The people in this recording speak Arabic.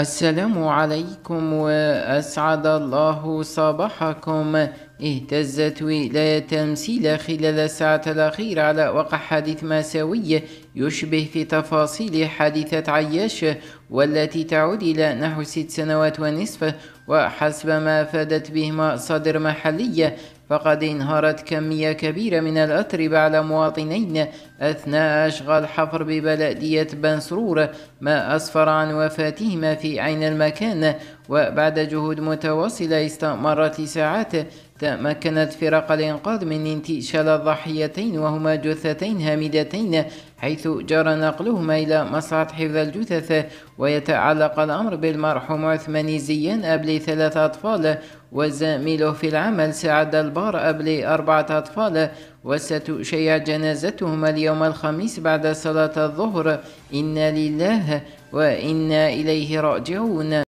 السلام عليكم وأسعد الله صباحكم. اهتزت ولاية تمثيل خلال الساعة الأخيرة على وقع حادث مأساوي يشبه في تفاصيل حادثة عياش، والتي تعود إلى نحو 6 سنوات ونصف. وحسب ما أفادت به مصادر محلية، فقد انهارت كمية كبيرة من الأتربة على مواطنين أثناء أشغال حفر ببلدية بن سرور، ما أسفر عن وفاتهما في عين المكان. وبعد جهود متواصلة استمرت لساعات، تمكنت فرق الإنقاذ من انتشال الضحيتين، وهما جثتين هامدتين، حيث جرى نقلهما إلى مصلحة حفظ الجثث. ويتعلق الأمر بالمرحوم عثمان زيان أبلي 3 أطفال، وزميله في العمل سعد البار أبلي 4 أطفال، وستشيع جنازتهما اليوم الخميس بعد صلاة الظهر. إنا لله وإنا إليه راجعون.